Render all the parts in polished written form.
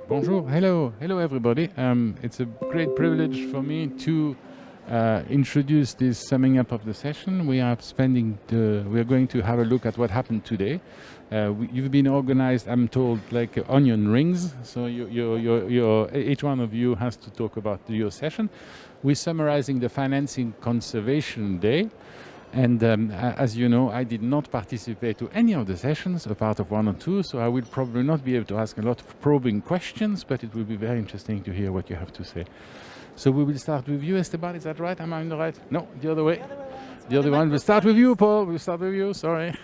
Bonjour, hello everybody. It's a great privilege for me to introduce this summing up of the session. We are going to have a look at what happened today. You've been organized, I'm told, like onion rings. So each one of you has to talk about your session. We're summarizing the Financing Conservation Day. And as you know, I did not participate to any of the sessions, apart of one or two, so I will probably not be able to ask a lot of probing questions, but it will be very interesting to hear what you have to say. So we will start with you, Esteban, is that right? Am I on the right? No, the other way. The other one. We'll start with you, Paule. We'll start with you, sorry.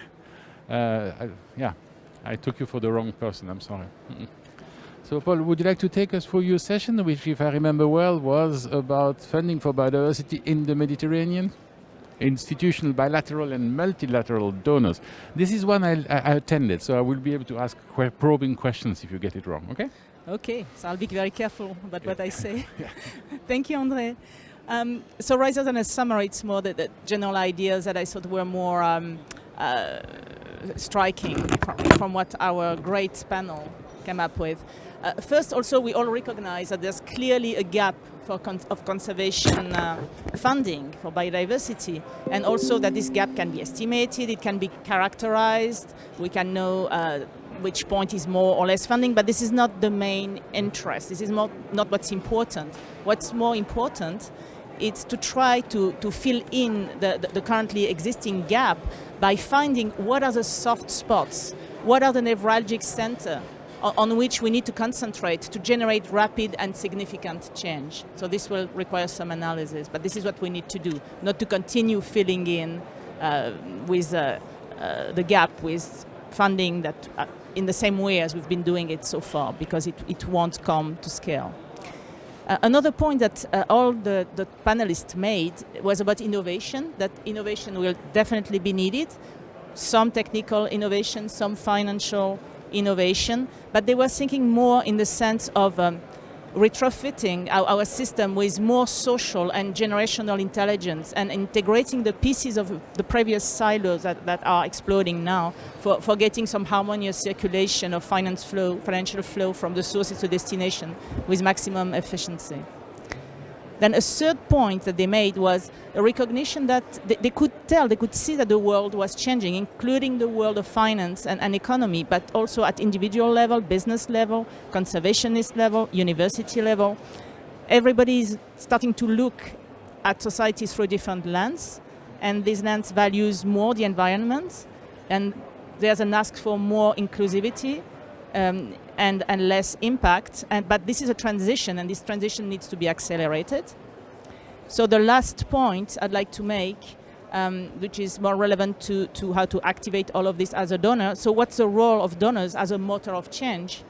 I took you for the wrong person, I'm sorry. So, Paule, would you like to take us through your session, which, if I remember well, was about funding for biodiversity in the Mediterranean? Institutional, bilateral and multilateral donors. This is one I attended, so I will be able to ask probing questions if you get it wrong, okay? Okay, so I'll be very careful about what I say. Thank you, André. So rather than a summary, it's more the general ideas that I thought were more striking from what our great panel came up with. First, also, we all recognize that there's clearly a gap of conservation funding for biodiversity, and also that this gap can be estimated, it can be characterized, we can know which point is more or less funding, but this is not the main interest. This is not what's important. What's more important is to try to fill in the currently existing gap by finding what are the soft spots, what are the neuralgic centers on which we need to concentrate to generate rapid and significant change. So this will require some analysis, but this is what we need to do, not to continue filling in with the gap with funding that in the same way as we've been doing it so far, because it won't come to scale. Another point that all the panelists made was about innovation, that innovation will definitely be needed, some technical innovation, some financial innovation, but they were thinking more in the sense of retrofitting our system with more social and generational intelligence and integrating the pieces of the previous silos that are exploding now for getting some harmonious circulation of financial flow from the sources to destination with maximum efficiency. Then a third point that they made was a recognition that they could see that the world was changing, including the world of finance and economy, but also at individual level, business level, conservationist level, university level. Everybody is starting to look at society through different lens, and this lens values more the environment, and there's an ask for more inclusivity, and less impact, but this is a transition, and this transition needs to be accelerated. So the last point I'd like to make which is more relevant to how to activate all of this as a donor. So what's the role of donors as a motor of change?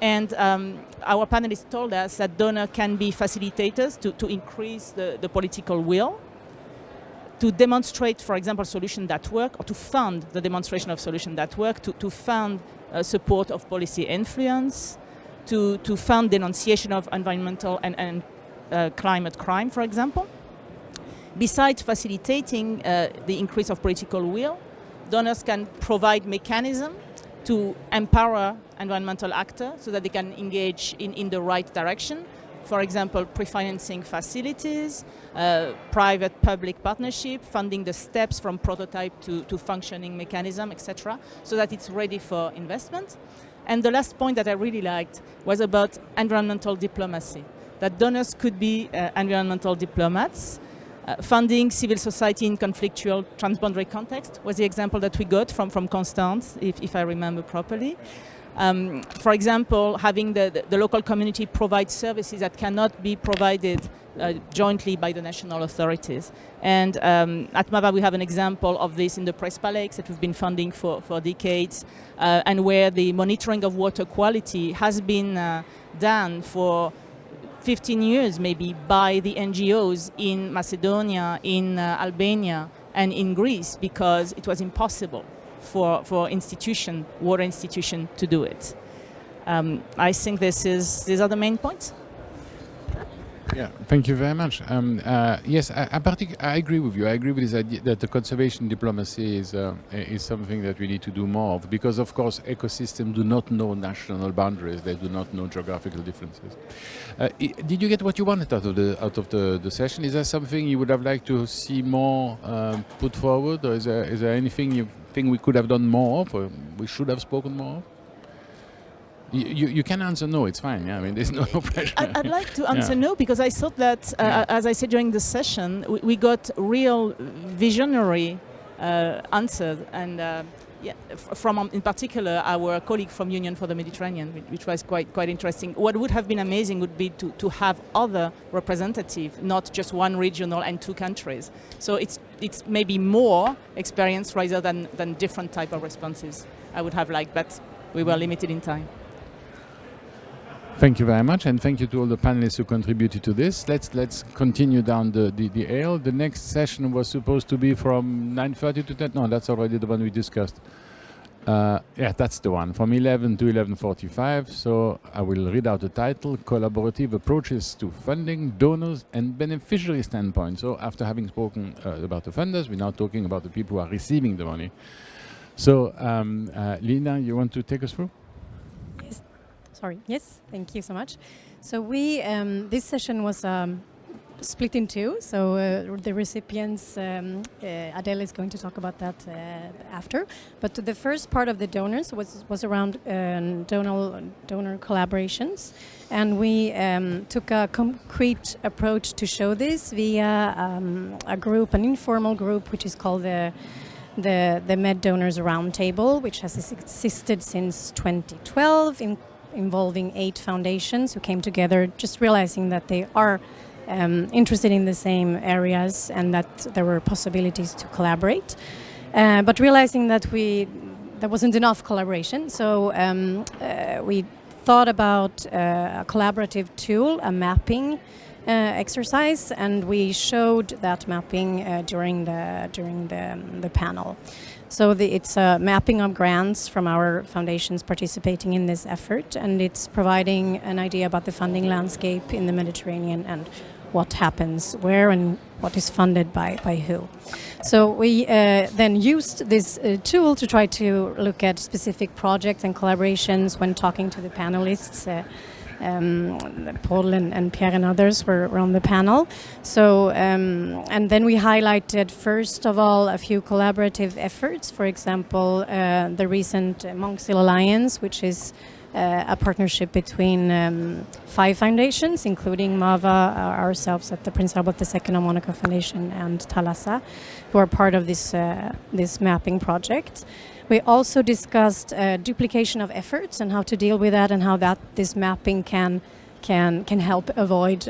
And our panelists told us that donors can be facilitators to increase the political will, to demonstrate, for example, solutions that work, or to fund the demonstration of solutions that work, to fund support of policy influence, to fund denunciation of environmental and climate crime, for example. Besides facilitating the increase of political will, donors can provide mechanisms to empower environmental actors so that they can engage in the right direction. For example, pre-financing facilities, private-public partnership, funding the steps from prototype to functioning mechanism, etc., so that it's ready for investment. And the last point that I really liked was about environmental diplomacy, that donors could be environmental diplomats. Funding civil society in conflictual transboundary context was the example that we got from Constance, if I remember properly. For example, having the local community provide services that cannot be provided jointly by the national authorities. And at MAVA we have an example of this in the Press Palais that we've been funding for decades, and where the monitoring of water quality has been done for 15 years maybe by the NGOs in Macedonia, in Albania and in Greece, because it was impossible for water institution to do it. I think these are the main points. Yeah, thank you very much. Yes, I agree with you. I agree with this idea that the conservation diplomacy is something that we need to do more of, because of course ecosystems do not know national boundaries. They do not know geographical differences. Did you get what you wanted out of the session? Is there something you would have liked to see more put forward, or is there anything you think we could have done more of, or we should have spoken more of? You can answer no, it's fine. Yeah, I mean, there's no pressure. I'd like to answer no, because I thought that, as I said during the session, we got real visionary answers, and from in particular our colleague from Union for the Mediterranean, which was quite interesting. What would have been amazing would be to have other representatives, not just one regional and two countries. So it's maybe more experience rather than different type of responses. I would have liked, but we were limited in time. Thank you very much, and thank you to all the panelists who contributed to this. Let's continue down the aisle. The next session was supposed to be from 9:30 to 10. No, that's already the one we discussed. Yeah, that's the one, from 11 to 11:45. So I will read out the title: Collaborative Approaches to Funding, Donors and Beneficiary Standpoint. So after having spoken about the funders, we're now talking about the people who are receiving the money. So Lina, you want to take us through? Yes, thank you so much. So this session was split in two. So the recipients, Adèle is going to talk about that after. But the first part of the donors was around donor collaborations, and we took a concrete approach to show this via an informal group, which is called the Med Donors Roundtable, which has existed since 2012, involving 8 foundations who came together, just realizing that they are interested in the same areas and that there were possibilities to collaborate, but realizing that there wasn't enough collaboration. So we thought about a collaborative tool, a mapping exercise, and we showed that mapping during the panel. So it's a mapping of grants from our foundations participating in this effort, and it's providing an idea about the funding landscape in the Mediterranean and what happens where and what is funded by who. So we then used this tool to try to look at specific projects and collaborations when talking to the panelists. Paule and Pierre and others were on the panel. So, and then we highlighted, first of all, a few collaborative efforts. For example, the recent Monk-Seal Alliance, which is a partnership between 5 foundations, including MAVA, ourselves at the Prince Albert II of Monaco Foundation, and Thalassa, who are part of this mapping project. We also discussed duplication of efforts and how to deal with that, and how this mapping can can help avoid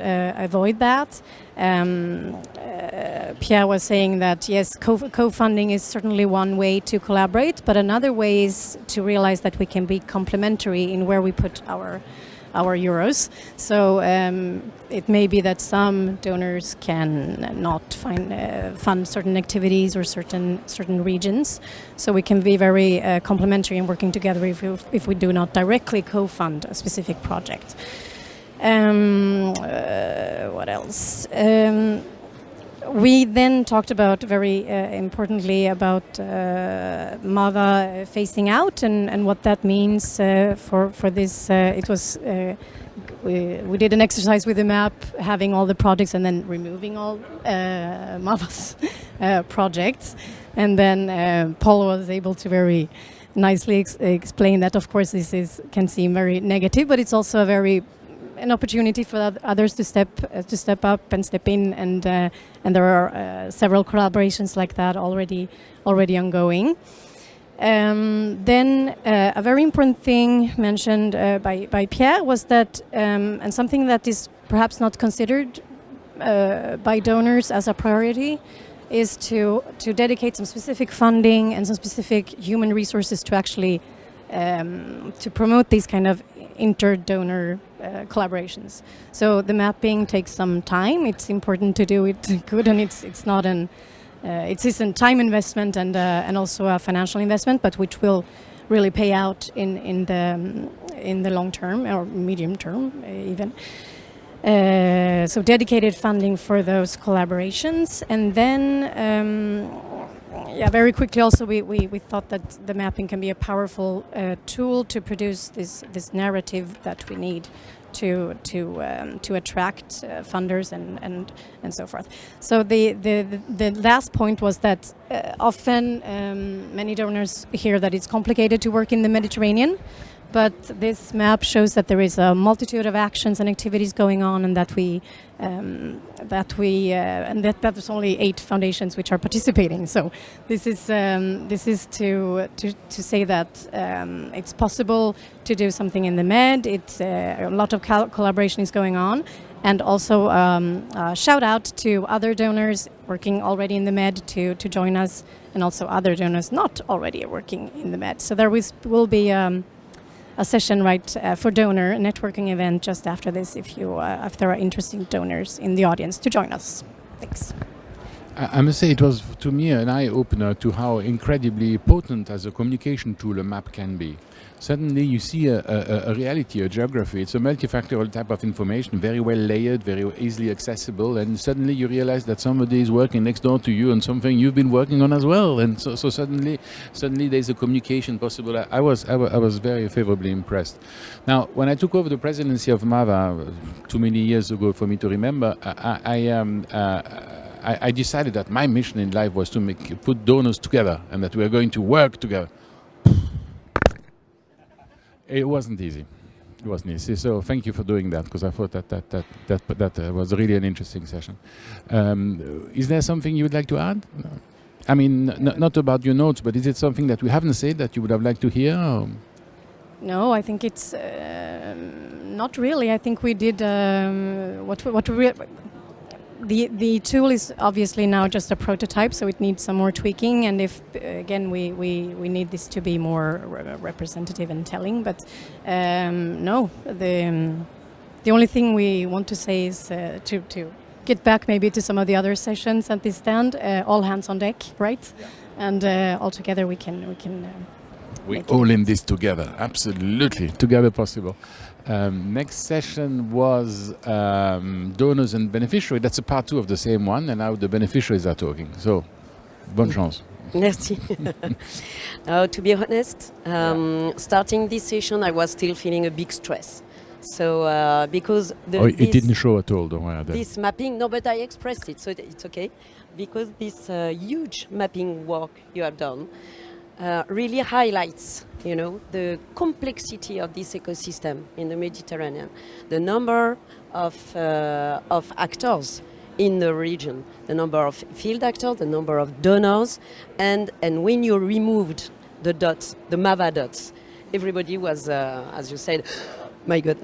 that. Pierre was saying that yes, co-funding is certainly one way to collaborate, but another way is to realize that we can be complementary in where we put our euros. So it may be that some donors can not fund certain activities or certain regions. So we can be very complementary in working together if we do not directly co-fund a specific project. What else? We then talked about very importantly about MAVA phasing out and what that means for this. It was we did an exercise with the map, having all the projects and then removing all MAVA's projects, and then Paule was able to very nicely explain that. Of course, this can seem very negative, but it's also an opportunity for others to step up and step in, and there are several collaborations like that already ongoing. Then a very important thing mentioned by Pierre was that, and something that is perhaps not considered by donors as a priority, is to dedicate some specific funding and some specific human resources to actually to promote these kind of inter-donor collaborations. So the mapping takes some time. It's important to do it good, and it's not it is a time investment and also a financial investment, but which will really pay out in the long term or medium term even. So dedicated funding for those collaborations, and then very quickly also we thought that the mapping can be a powerful tool to produce this narrative that we need to attract funders and so forth. So the last point was that often many donors hear that it's complicated to work in the Mediterranean, but this map shows that there is a multitude of actions and activities going on, and that there's only 8 foundations which are participating. So this is to say that it's possible to do something in the Med. It's a lot of collaboration is going on, and also shout out to other donors working already in the Med to join us, and also other donors not already working in the Med. So there will be a session for donor networking event just after this, if there are interesting donors in the audience to join us. Thanks. I must say it was to me an eye-opener to how incredibly potent as a communication tool a map can be. Suddenly you see a reality, a geography. It's a multifactorial type of information, very well layered, very easily accessible, and suddenly you realize that somebody is working next door to you on something you've been working on as well, and so suddenly there's a communication possible. I was very favorably impressed. Now, when I took over the presidency of MAVA too many years ago for me to remember, I decided that my mission in life was to put donors together, and that we are going to work together. It wasn't easy. So thank you for doing that, because I thought that was really an interesting session. Is there something you would like to add? No. I mean, not about your notes, but is it something that we haven't said that you would have liked to hear? Or? No, I think it's not really. I think we did the tool is obviously now just a prototype, so it needs some more tweaking, and if again we need this to be more representative and telling, but no, the only thing we want to say is to get back maybe to some of the other sessions at this stand, all hands on deck, right? Yeah. And all together we can we all in this together, absolutely, together possible. Next session was donors and beneficiaries. That's a part 2 of the same one, and now the beneficiaries are talking. So, bonne chance. Merci. To be honest, starting this session, I was still feeling a big stress. So, because it didn't show at all, don't worry. This mapping, no, but I expressed it, so it's okay. Because this huge mapping work you have done really highlights, the complexity of this ecosystem in the Mediterranean, the number of actors in the region, the number of field actors, the number of donors, and when you removed the dots, the MAVA dots, everybody was, as you said, My God.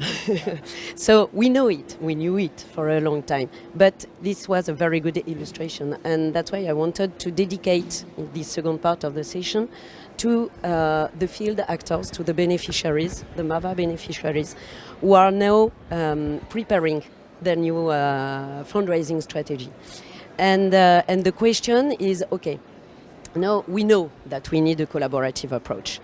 So we know it, we knew it for a long time, but this was a very good illustration, and that's why I wanted to dedicate this second part of the session to the field actors, to the beneficiaries, the MAVA beneficiaries, who are now preparing the new fundraising strategy. And the question is, okay, now we know that we need a collaborative approach.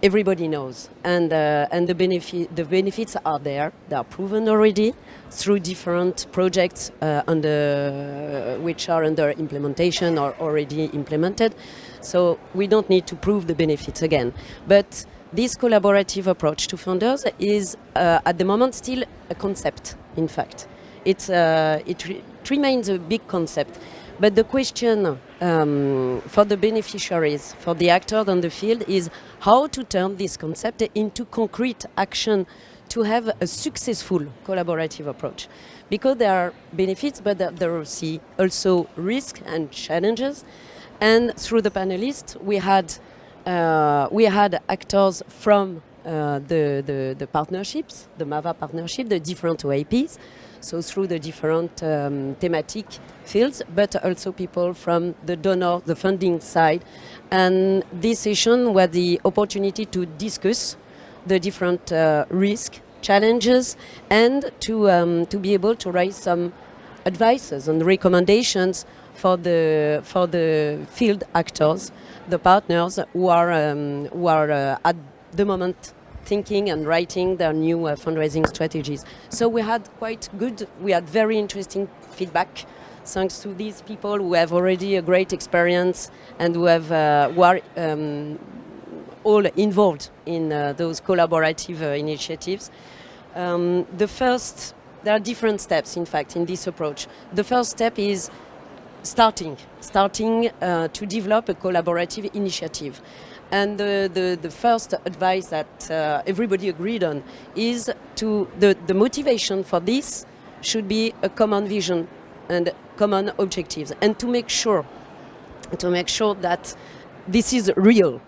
Everybody knows, and the benefits are there. They are proven already through different projects which are under implementation or already implemented. So we don't need to prove the benefits again. But this collaborative approach to funders is at the moment still a concept. In fact, it remains a big concept. But the question for the beneficiaries, for the actors on the field, is how to turn this concept into concrete action to have a successful collaborative approach. Because there are benefits, but there are also risks and challenges. And through the panelists, we had actors from the partnerships, the MAVA partnership, the different OAPs, so through the different thematic fields, but also people from the donor, the funding side. And this session was the opportunity to discuss the different risks, challenges, and to be able to raise some advices and recommendations for the field actors, the partners who are at the moment thinking and writing their new fundraising strategies. So we had very interesting feedback thanks to these people who have already a great experience and who are all involved in those collaborative initiatives. There are different steps, in fact, in this approach. The first step is starting to develop a collaborative initiative. And the first advice that everybody agreed on is the motivation for this should be a common vision and common objectives, and to make sure that this is real.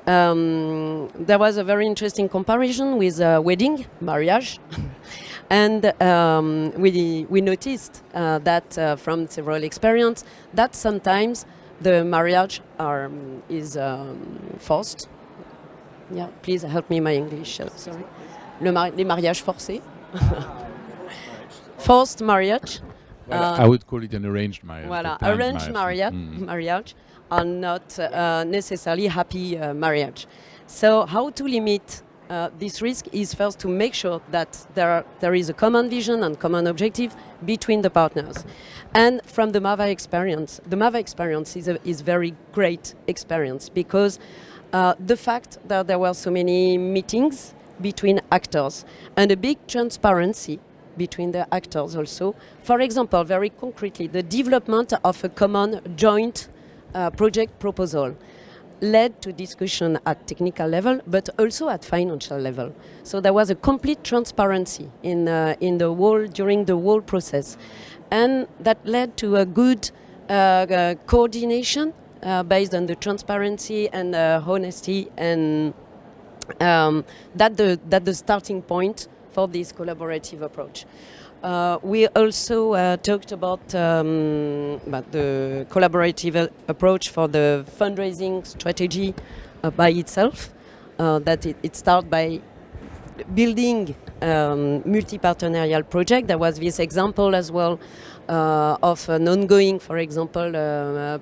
There was a very interesting comparison with wedding, marriage, and we noticed that from several experience that sometimes the marriage is forced. Yeah, please help me, my English. Sorry. Les mariages forcés. Forced marriage. Well, I would call it an arranged marriage. Voilà, arranged marriage are not necessarily happy marriage. So how to limit this risk is first to make sure that there is a common vision and common objective between the partners. And from the MAVA experience is very great experience because the fact that there were so many meetings between actors and a big transparency between the actors also. For example, very concretely, the development of a common joint project proposal led to discussion at technical level, but also at financial level. So there was a complete transparency during the whole process, and that led to a good coordination based on the transparency and honesty, and that the starting point for this collaborative approach. We also talked about the collaborative approach for the fundraising strategy by itself, that it starts by building multi-partenarial project. There was this example as well of an ongoing, for example,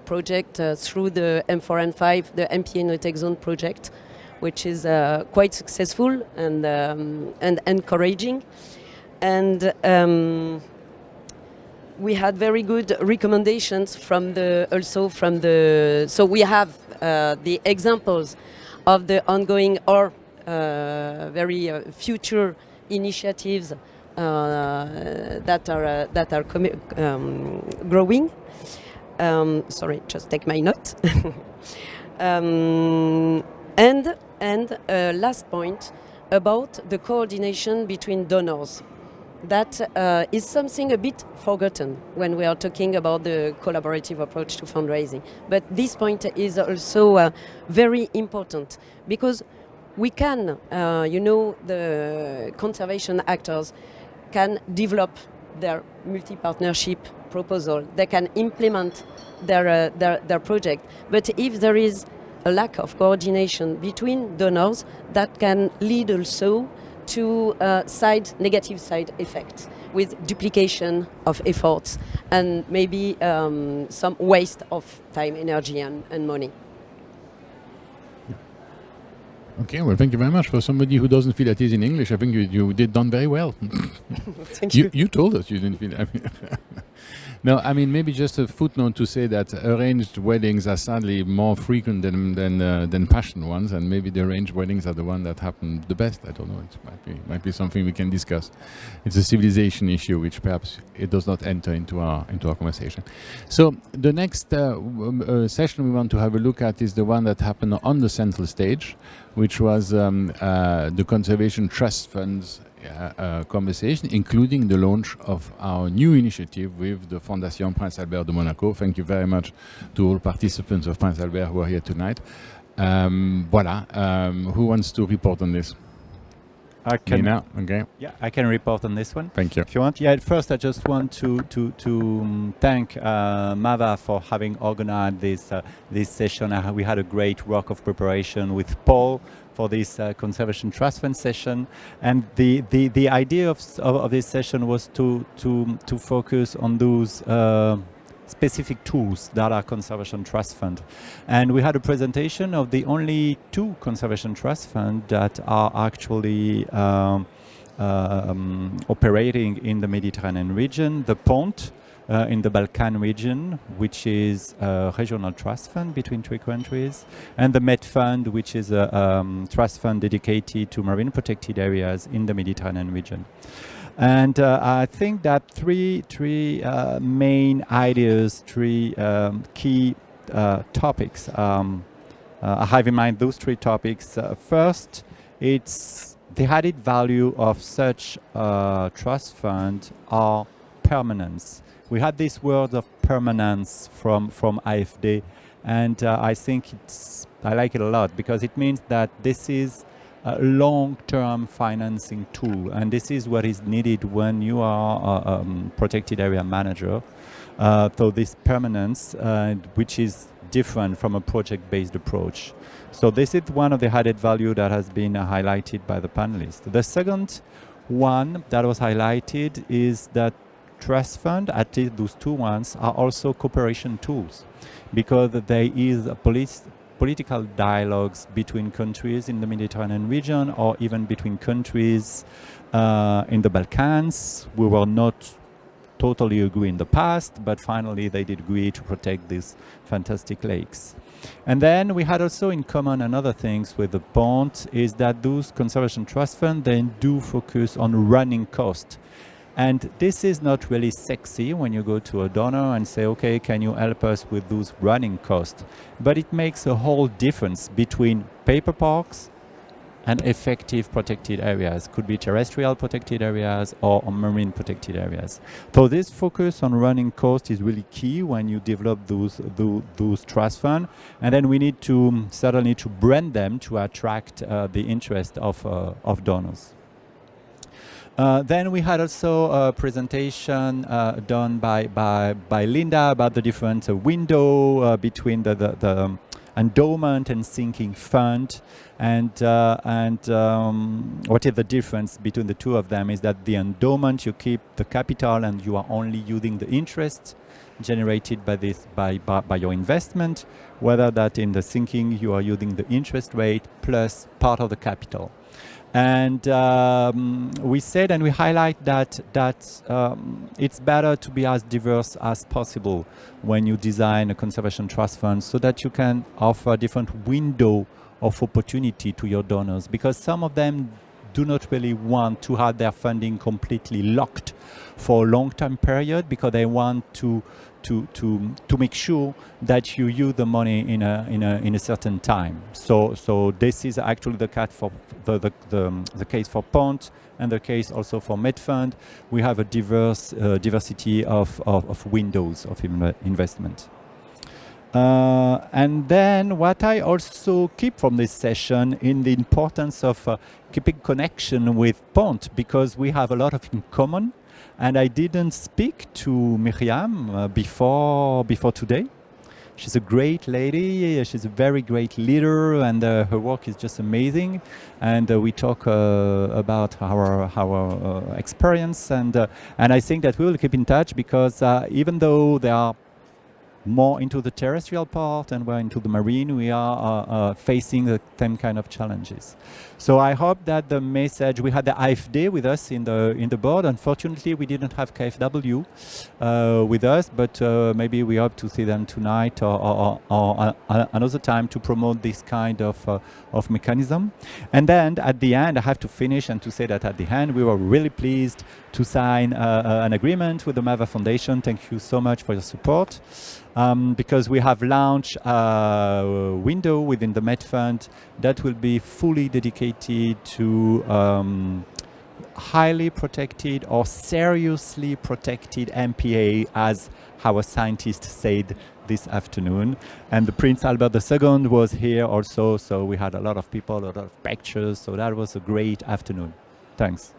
project through the M4N5, the MPA No-Tech Zone project, which is quite successful and encouraging. And we had very good recommendations so we have the examples of the ongoing or very future initiatives that are growing. Sorry, just take my note. And last point about the coordination between donors. That is something a bit forgotten when we are talking about the collaborative approach to fundraising. But this point is also very important because we can, the conservation actors can develop their multi-partnership proposal. They can implement their project. But if there is a lack of coordination between donors, that can lead also to negative side effects with duplication of efforts and maybe some waste of time, energy and money. Okay, well, thank you very much. For somebody who doesn't feel at ease in English, I think you did done very well. Thank you. You told us you didn't feel. No, I mean, maybe just a footnote to say that arranged weddings are sadly more frequent than passion ones, and maybe the arranged weddings are the one that happen the best. I don't know. It might be something we can discuss. It's a civilization issue, which perhaps it does not enter into our conversation. So the next session we want to have a look at is the one that happened on the central stage, which was the Conservation Trust Fund's conversation, including the launch of our new initiative with the Fondation Prince Albert de Monaco. Thank you very much to all participants of Prince Albert who are here tonight. Who wants to report on this? I can. Lina, okay. Yeah, I can report on this one. Thank you. If you want. Yeah, first I just want to thank MAVA for having organized this session. We had a great work of preparation with Paule for this Conservation Trust Fund session, and the idea of this session was to focus on those specific tools that are Conservation Trust Fund. And we had a presentation of the only 2 Conservation Trust Funds that are actually operating in the Mediterranean region, the PONT in the Balkan region, which is a regional trust fund between 3 countries, and the Med Fund, which is a trust fund dedicated to marine protected areas in the Mediterranean region. And I think that three main ideas, 3 key topics. I have in mind those 3 topics. First, it's the added value of such trust fund are permanence. We had this word of permanence from AFD, and I think I like it a lot because it means that this is a long-term financing tool, and this is what is needed when you are a protected area manager. So this permanence, which is different from a project-based approach. So this is one of the added value that has been highlighted by the panelists. The second one that was highlighted is that trust fund, at least those 2 ones, are also cooperation tools, because there is a political dialogues between countries in the Mediterranean region, or even between countries in the Balkans. We were not totally agree in the past, but finally they did agree to protect these fantastic lakes. And then we had also in common another things with the PONT is that those conservation trust funds then do focus on running cost. And this is not really sexy when you go to a donor and say, okay, can you help us with those running costs? But it makes a whole difference between paper parks and effective protected areas. Could be terrestrial protected areas or marine protected areas. So this focus on running cost is really key when you develop those trust funds. And then we need to certainly to brand them to attract the interest of donors. Then we had also a presentation done by Linda about the different window between the endowment and sinking fund, and what is the difference between the 2 of them is that the endowment, you keep the capital and you are only using the interest generated by this by your investment, whether that in the sinking you are using the interest rate plus part of the capital. And we said and we highlight that it's better to be as diverse as possible when you design a conservation trust fund, so that you can offer a different window of opportunity to your donors, because some of them do not really want to have their funding completely locked for a long-term period, because they want to make sure that you use the money in a certain time. So this is actually the case for the case for PONT and the case also for MedFund. We have a diversity of windows of investment. And then what I also keep from this session in the importance of keeping connection with Pont, because we have a lot of in common. And I didn't speak to Miriam before today. She's a great lady. She's a very great leader, and her work is just amazing. And we talk about our experience, and I think that we will keep in touch, because even though they are more into the terrestrial part and we're into the marine, we are facing the same kind of challenges. So I hope that the message, we had the AFD with us in the board. Unfortunately, we didn't have KfW with us, but maybe we hope to see them tonight or another time to promote this kind of mechanism. And then at the end, I have to finish and to say that at the end, we were really pleased to sign an agreement with the MAVA Foundation. Thank you so much for your support. Because we have launched a window within the Med Fund that will be fully dedicated to highly protected or seriously protected MPA, as our scientists said this afternoon. And the Prince Albert II was here also, so we had a lot of people, a lot of pictures, so that was a great afternoon. Thanks.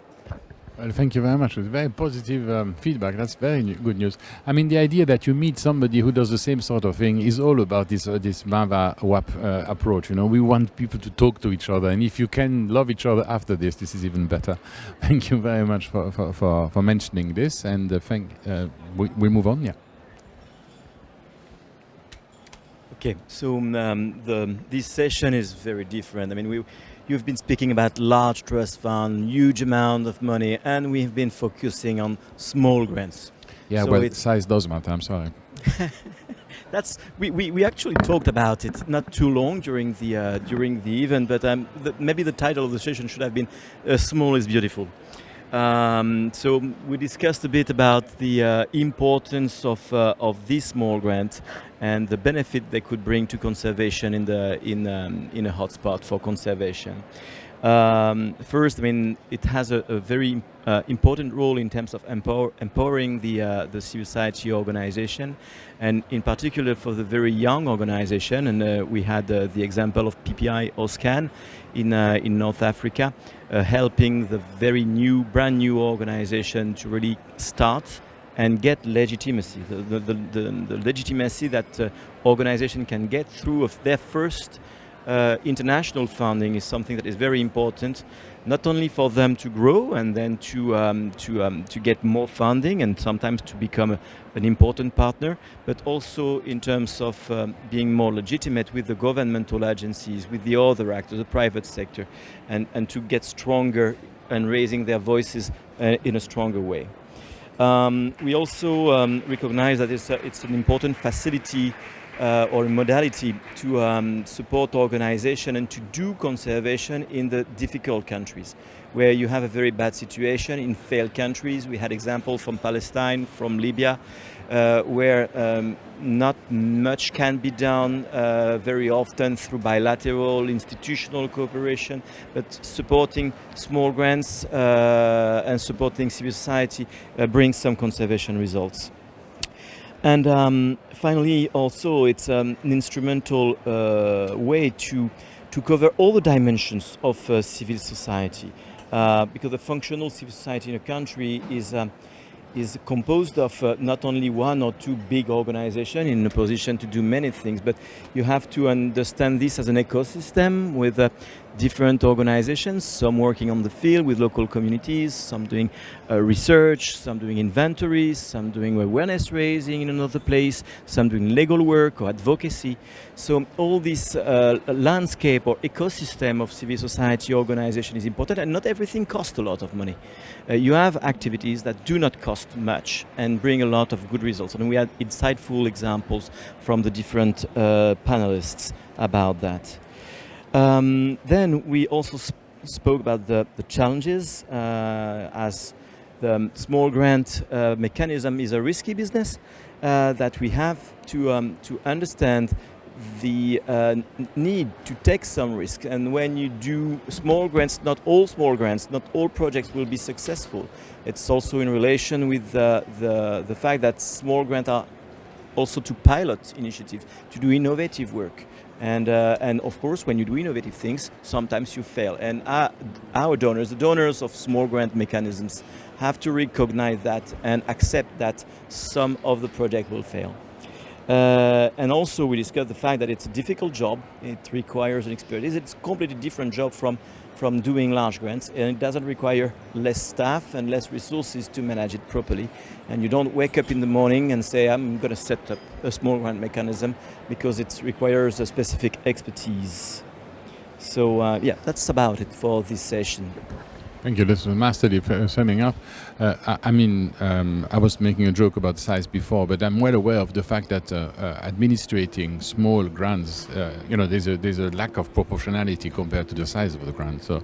Well, thank you very much. It was very positive feedback. That's very good news. I mean, the idea that you meet somebody who does the same sort of thing is all about this MAVA WAP approach. You know, we want people to talk to each other, and if you can love each other after this is even better. Thank you very much for mentioning this, and we'll move on. Yeah. Okay, so this session is very different. I mean, you've been speaking about large trust fund, huge amount of money, and we've been focusing on small grants. Yeah, so well, size does matter. I'm sorry. We actually talked about it not too long during the event, but maybe the title of the session should have been "Small is Beautiful." So we discussed a bit about the importance of this small grant and the benefit they could bring to conservation in a hotspot for conservation. First, I mean, it has a very important role in terms of empowering the civil society organization, and in particular for the very young organization. And we had the example of FPAII OSCAN in North Africa, helping the brand new organization to really start and get legitimacy, the legitimacy that organization can get through of their first international funding is something that is very important, not only for them to grow and then to get more funding and sometimes to become an important partner, but also in terms of being more legitimate with the governmental agencies, with the other actors, the private sector, and to get stronger and raising their voices in a stronger way. We also recognize that it's an important facility or a modality to support organization and to do conservation in the difficult countries where you have a very bad situation, in failed countries. We had examples from Palestine, from Libya, where not much can be done very often through bilateral institutional cooperation, but supporting small grants and supporting civil society brings some conservation results. And finally, also, it's an instrumental way to cover all the dimensions of civil society, because the functional civil society in a country is composed of not only one or two big organizations in a position to do many things, but you have to understand this as an ecosystem with different organizations, some working on the field with local communities, some doing research, some doing inventories, some doing awareness raising in another place, some doing legal work or advocacy. So all this landscape or ecosystem of civil society organization is important, and not everything costs a lot of money. You have activities that do not cost much and bring a lot of good results. And we had insightful examples from the different panelists about that. Then we also spoke about the challenges, as the small grant mechanism is a risky business, that we have to understand the need to take some risk. And when you do small grants, not all projects will be successful. It's also in relation with the fact that small grants are also to pilot initiatives, to do innovative work. And of course, when you do innovative things, sometimes you fail. And our donors, the donors of small grant mechanisms, have to recognize that and accept that some of the project will fail. And also we discussed the fact that it's a difficult job. It requires an expertise. It's a completely different job from doing large grants, and it doesn't require less staff and less resources to manage it properly. And you don't wake up in the morning and say, I'm going to set up a small grant mechanism, because it requires a specific expertise. So yeah, that's about it for this session. Thank you. This was masterly summing up. I was making a joke about size before, but I'm well aware of the fact that administrating small grants, there's a lack of proportionality compared to the size of the grant. So,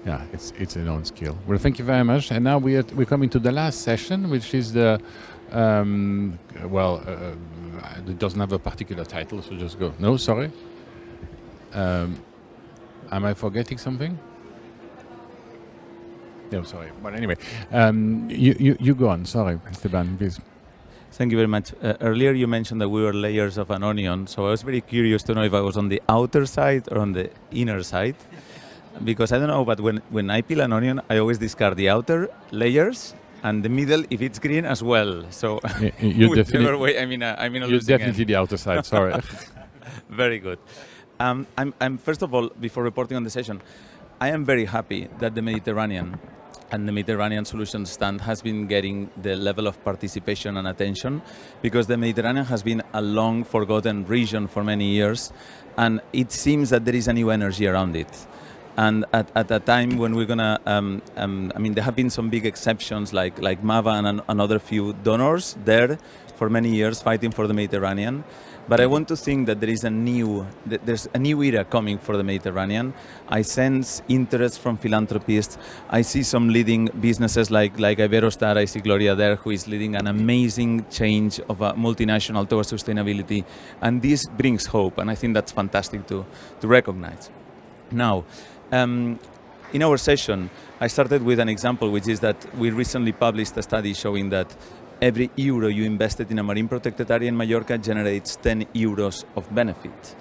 yeah, it's an own skill. Well, thank you very much. And now we're coming to the last session, which is the it doesn't have a particular title, so just go. No, sorry. Am I forgetting something? No, sorry. But anyway, you go on. Sorry, Esteban, please. Thank you very much. Earlier you mentioned that we were layers of an onion, so I was very curious to know if I was on the outer side or on the inner side. Because I don't know, but when I peel an onion, I always discard the outer layers and the middle if it's green as well. So whichever way, I'm you're definitely the outer side. Sorry. Very good. I'm first of all, before reporting on the session, I am very happy that the Mediterranean and the Mediterranean Solutions Stand has been getting the level of participation and attention, because the Mediterranean has been a long forgotten region for many years, and it seems that there is a new energy around it. And at a time when we're gonna, there have been some big exceptions like MAVA and another few donors there for many years fighting for the Mediterranean. But I want to think that there's a new era coming for the Mediterranean. I sense interest from philanthropists. I see some leading businesses like Iberostar. I see Gloria there, who is leading an amazing change of a multinational towards sustainability. And this brings hope, and I think that's fantastic to recognize. Now, in our session, I started with an example, which is that we recently published a study showing that every euro you invested in a marine protected area in Mallorca generates 10 euros of benefit.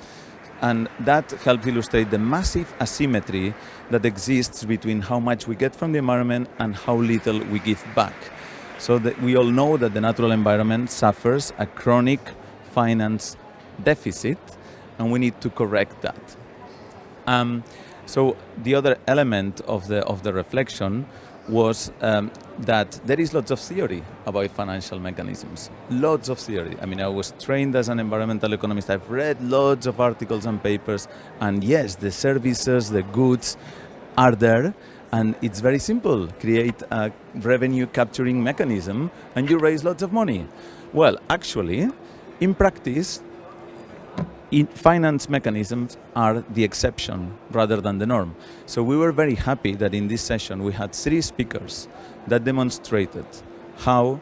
And that helps illustrate the massive asymmetry that exists between how much we get from the environment and how little we give back. So that we all know that the natural environment suffers a chronic finance deficit, and we need to correct that. So the other element of the reflection was that there is lots of theory about financial mechanisms. Lots of theory. I was trained as an environmental economist. I've read lots of articles and papers. And yes, the services, the goods are there. And it's very simple. Create a revenue capturing mechanism and you raise lots of money. Well, actually, in practice, finance mechanisms are the exception rather than the norm. So we were very happy that in this session we had 3 speakers that demonstrated how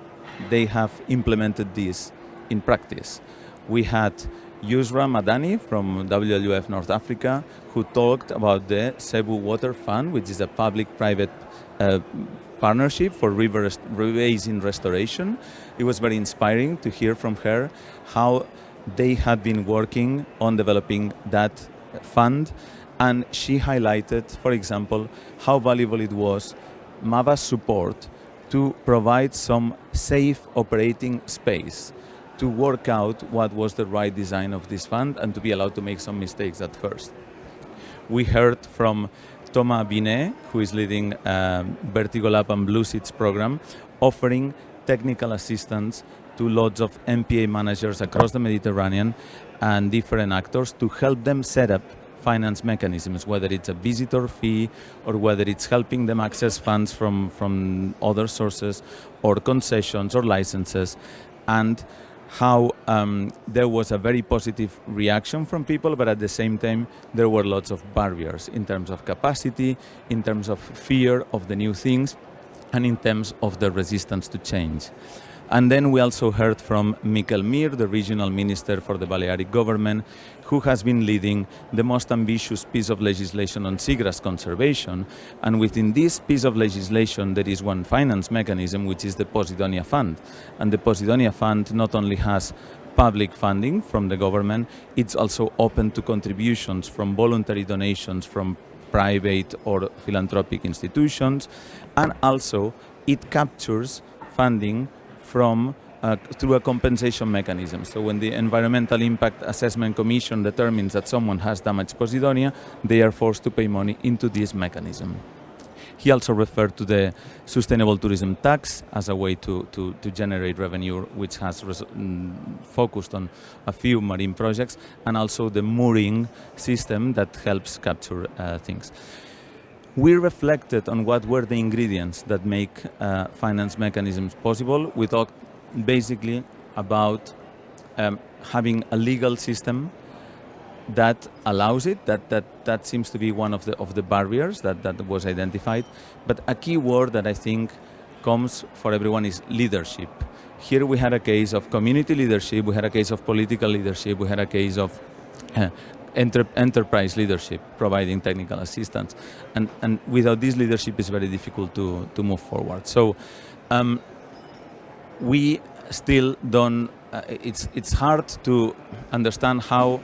they have implemented this in practice. We had Yusra Madani from WWF North Africa, who talked about the Cebu Water Fund, which is a public-private partnership for river basin restoration. It was very inspiring to hear from her how they had been working on developing that fund, and she highlighted, for example, how valuable it was MAVA's support to provide some safe operating space to work out what was the right design of this fund and to be allowed to make some mistakes at first. We heard from Toma, who is leading Vertigo Lab and Blueseeds program, offering technical assistance to lots of MPA managers across the Mediterranean and different actors to help them set up finance mechanisms, whether it's a visitor fee or whether it's helping them access funds from other sources or concessions or licenses, and how there was a very positive reaction from people, but at the same time there were lots of barriers in terms of capacity, in terms of fear of the new things, and in terms of the resistance to change. And then we also heard from Miquel Mir, the regional minister for the Balearic government, who has been leading the most ambitious piece of legislation on seagrass conservation. And within this piece of legislation, there is one finance mechanism, which is the Posidonia Fund. And the Posidonia Fund not only has public funding from the government. It's also open to contributions from voluntary donations from private or philanthropic institutions, and also it captures funding from through a compensation mechanism. So when the Environmental Impact Assessment Commission determines that someone has damaged Posidonia, they are forced to pay money into this mechanism. He also referred to the sustainable tourism tax as a way to generate revenue, which has focused on a few marine projects, and also the mooring system that helps capture things. We reflected on what were the ingredients that make finance mechanisms possible. We talked basically about having a legal system that allows it. That seems to be one of the barriers that was identified. But a key word that I think comes for everyone is leadership. Here we had a case of community leadership, we had a case of political leadership, we had a case of enterprise leadership, providing technical assistance. And without this leadership, it's very difficult to move forward. So we still don't, it's hard to understand how,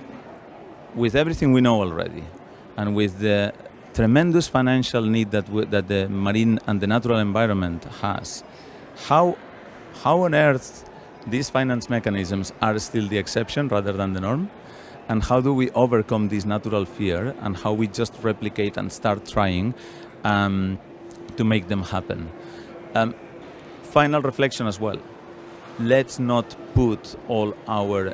with everything we know already, and with the tremendous financial need that the marine and the natural environment has, how on earth these finance mechanisms are still the exception rather than the norm? And how do we overcome this natural fear, and how we just replicate and start trying to make them happen? Final reflection as well. Let's not put all our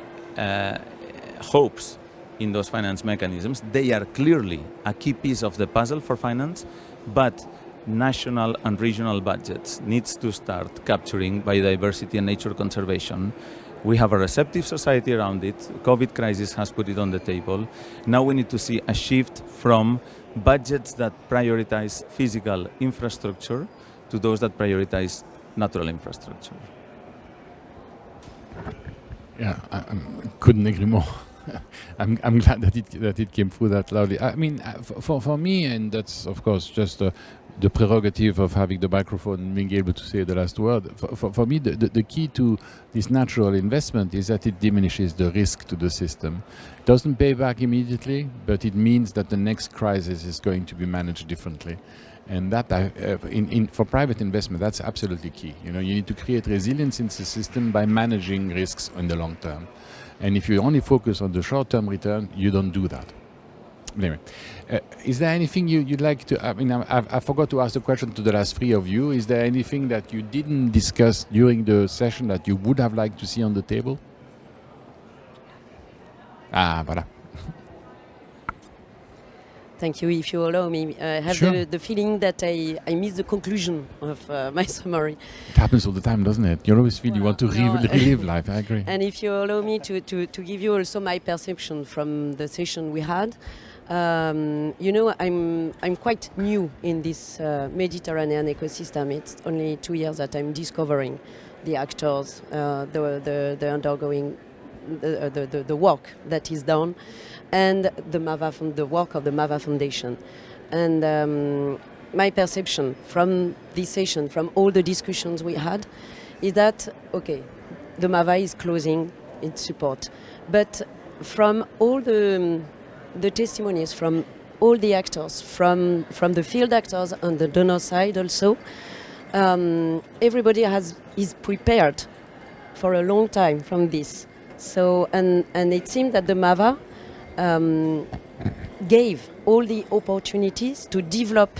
hopes in those finance mechanisms. They are clearly a key piece of the puzzle for finance, but national and regional budgets needs to start capturing biodiversity and nature conservation. We have a receptive society around it. COVID crisis has put it on the table. Now we need to see a shift from budgets that prioritize physical infrastructure to those that prioritize natural infrastructure. Yeah, I couldn't agree more. I'm glad that it came through that loudly. I mean, for me, and that's of course just the prerogative of having the microphone and being able to say the last word. For me, the key to this natural investment is that it diminishes the risk to the system. It doesn't pay back immediately, but it means that the next crisis is going to be managed differently. And that, for private investment, that's absolutely key. You know, you need to create resilience in the system by managing risks in the long term. And if you only focus on the short-term return, you don't do that. Anyway, is there anything you'd like to? I mean, I forgot to ask the question to the last three of you. Is there anything that you didn't discuss during the session that you would have liked to see on the table? Voilà. Thank you. If you allow me, I have Sure. the feeling that I missed the conclusion of my summary. It happens all the time, doesn't it? You always feel you want to relive life. I agree. And if you allow me to give you also my perception from the session we had, you know, I'm quite new in this Mediterranean ecosystem. It's only 2 years that I'm discovering the actors, the undergoing, the work that is done, and the work of the MAVA Foundation. And my perception from this session, from all the discussions we had, is that, okay, the MAVA is closing its support. But from all the testimonies, from all the actors, from the field actors on the donor side also, everybody is prepared for a long time from this. So, and it seemed that the MAVA gave all the opportunities to develop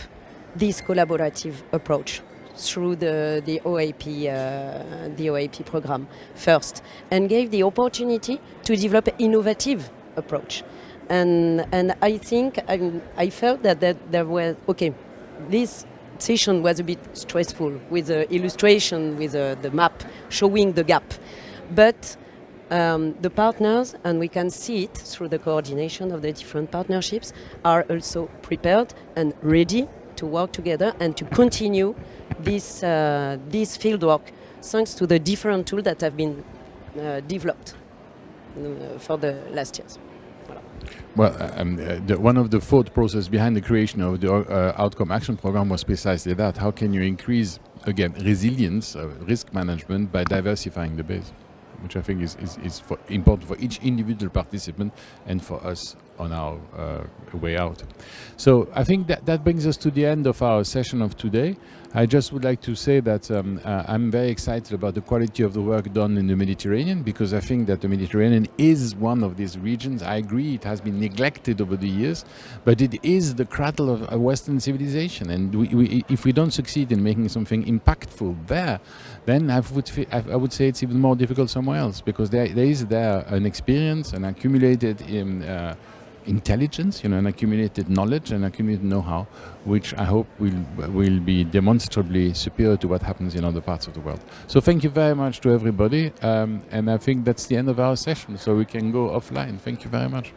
this collaborative approach through the OAP program first, and gave the opportunity to develop innovative approach. And I think I felt that there were, okay, this session was a bit stressful with the illustration, with the map showing the gap, but the partners, and we can see it through the coordination of the different partnerships, are also prepared and ready to work together and to continue this field work thanks to the different tools that have been developed for the last years. Well, one of the thought process behind the creation of the Outcome Action Program was precisely that. How can you increase, again, resilience, risk management by diversifying the base? which I think is important for each individual participant and for us on our way out. So I think that brings us to the end of our session of today. I just would like to say that I'm very excited about the quality of the work done in the Mediterranean, because I think that the Mediterranean is one of these regions. I agree it has been neglected over the years, but it is the cradle of a Western civilization. And if we don't succeed in making something impactful there, then I would say it's even more difficult somewhere else, because there is an experience, an accumulated intelligence, an accumulated knowledge and accumulated know-how, which I hope will be demonstrably superior to what happens in other parts of the world. So thank you very much to everybody, and I think that's the end of our session, so we can go offline. Thank you very much.